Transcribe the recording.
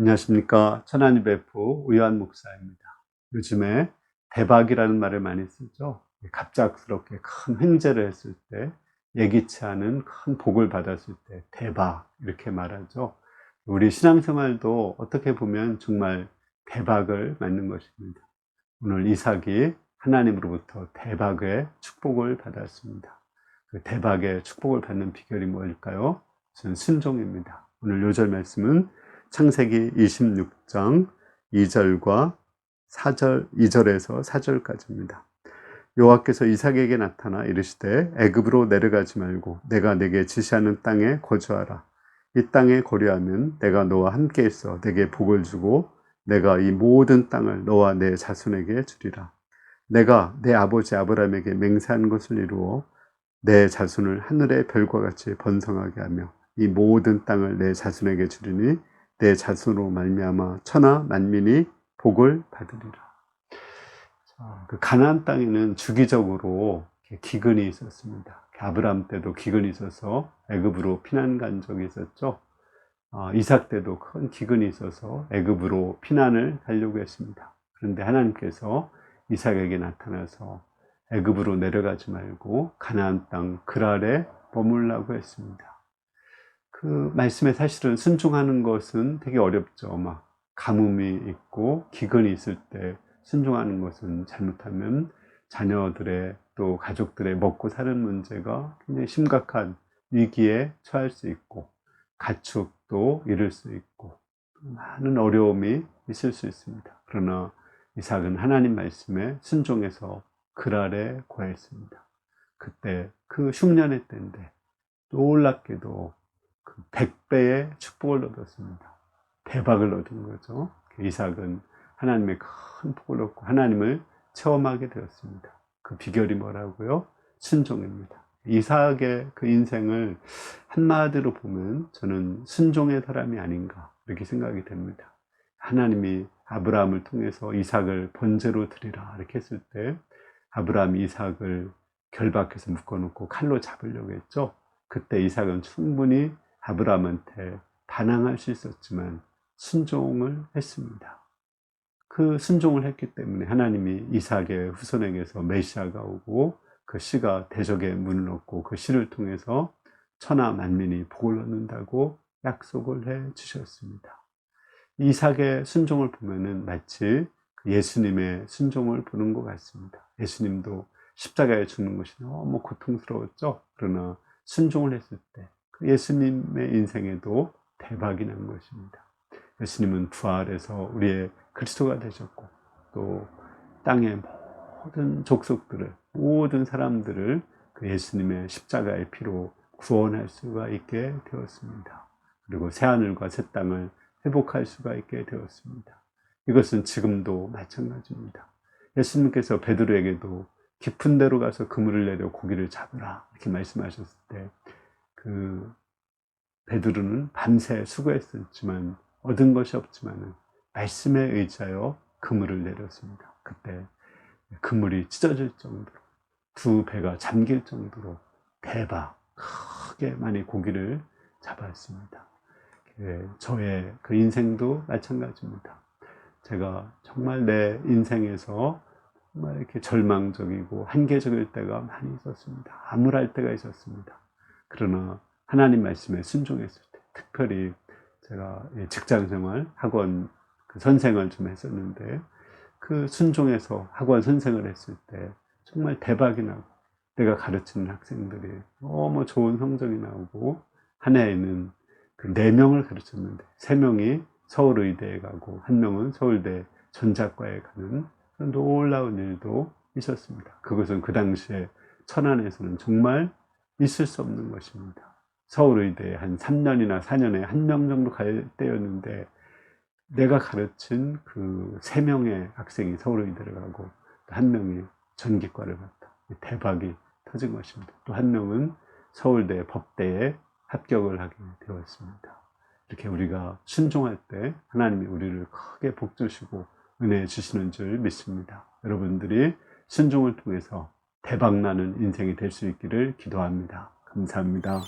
안녕하십니까. 천안이 베프 우요한 목사입니다. 요즘에 대박이라는 말을 많이 쓰죠. 갑작스럽게 큰 횡재를 했을 때, 예기치 않은 큰 복을 받았을 때 대박 이렇게 말하죠. 우리 신앙생활도 어떻게 보면 정말 대박을 맞는 것입니다. 오늘 이삭이 하나님으로부터 대박의 축복을 받았습니다. 그 대박의 축복을 받는 비결이 뭘까요? 저는 순종입니다. 오늘 요절 말씀은 창세기 26장 2절과 4절, 2절에서 4절까지입니다. 여호와께서 이삭에게 나타나 이르시되 애굽으로 내려가지 말고 내가 내게 지시하는 땅에 거주하라. 이 땅에 거류하면 내가 너와 함께 있어 내게 복을 주고 내가 이 모든 땅을 너와 내 자손에게 주리라. 내가 내 아버지 아브라함에게 맹세한 것을 이루어 내 자손을 하늘의 별과 같이 번성하게 하며 이 모든 땅을 내 자손에게 주리니 내 자손으로 말미암아 천하 만민이 복을 받으리라. 그 가나안 땅에는 주기적으로 기근이 있었습니다. 아브라함 때도 기근이 있어서 애굽으로 피난 간 적이 있었죠. 이삭 때도 큰 기근이 있어서 애굽으로 피난을 가려고 했습니다. 그런데 하나님께서 이삭에게 나타나서 애굽으로 내려가지 말고 가나안 땅 그랄에 머물라고 했습니다. 그 말씀에 사실은 순종하는 것은 되게 어렵죠. 막 가뭄이 있고 기근이 있을 때 순종하는 것은 잘못하면 자녀들의 또 가족들의 먹고 사는 문제가 굉장히 심각한 위기에 처할 수 있고 가축도 잃을 수 있고 많은 어려움이 있을 수 있습니다. 그러나 이삭은 하나님 말씀에 순종해서 그랄에 거했습니다. 그때 그 흉년의 때인데 놀랍게도 그 100배의 축복을 얻었습니다. 대박을 얻은 거죠. 이삭은 하나님의 큰 복을 얻고 하나님을 체험하게 되었습니다. 그 비결이 뭐라고요? 순종입니다. 이삭의 그 인생을 한마디로 보면 저는 순종의 사람이 아닌가 이렇게 생각이 됩니다. 하나님이 아브라함을 통해서 이삭을 번제로 드리라 이렇게 했을 때 아브라함이 이삭을 결박해서 묶어놓고 칼로 잡으려고 했죠. 그때 이삭은 충분히 아브라함한테 반항할 수 있었지만 순종을 했습니다. 그 순종을 했기 때문에 하나님이 이삭의 후손에게서 메시아가 오고 그 씨가 대적의 문을 얻고 그 씨를 통해서 천하 만민이 복을 얻는다고 약속을 해 주셨습니다. 이삭의 순종을 보면은 마치 예수님의 순종을 보는 것 같습니다. 예수님도 십자가에 죽는 것이 너무 고통스러웠죠. 그러나 순종을 했을 때 예수님의 인생에도 대박이 난 것입니다. 예수님은 부활해서 우리의 그리스도가 되셨고 또 땅의 모든 족속들을 모든 사람들을 그 예수님의 십자가의 피로 구원할 수가 있게 되었습니다. 그리고 새하늘과 새 땅을 회복할 수가 있게 되었습니다. 이것은 지금도 마찬가지입니다. 예수님께서 베드로에게도 깊은 데로 가서 그물을 내려 고기를 잡으라 이렇게 말씀하셨을 때 그 베드로는 밤새 수고했었지만 얻은 것이 없지만 말씀에 의지하여 그물을 내렸습니다. 그때 그물이 찢어질 정도로 두 배가 잠길 정도로 대박 크게 많이 고기를 잡았습니다. 저의 그 인생도 마찬가지입니다. 제가 정말 내 인생에서 정말 이렇게 절망적이고 한계적일 때가 많이 있었습니다. 암울할 때가 있었습니다. 그러나 하나님 말씀에 순종했을 때, 특별히 제가 직장생활, 학원 그 선생을 좀 했었는데 그 순종해서 학원 선생을 했을 때 정말 대박이 나고 내가 가르치는 학생들이 너무 좋은 성적이 나오고 한 해에는 그 4명을 가르쳤는데 3명이 서울의대에 가고 1명은 서울대 전자과에 가는 그런 놀라운 일도 있었습니다. 그것은 그 당시에 천안에서는 정말 있을 수 없는 것입니다. 서울의대에 한 3년이나 4년에 1명 정도 갈 때였는데 내가 가르친 그 3명의 학생이 서울의대를 가고 또 1명이 전기과를 갔다. 대박이 터진 것입니다. 또 1명은 서울대 법대에 합격을 하게 되었습니다. 이렇게 우리가 순종할 때 하나님이 우리를 크게 복 주시고 은혜 주시는 줄 믿습니다. 여러분들이 순종을 통해서 대박나는 인생이 될 수 있기를 기도합니다. 감사합니다.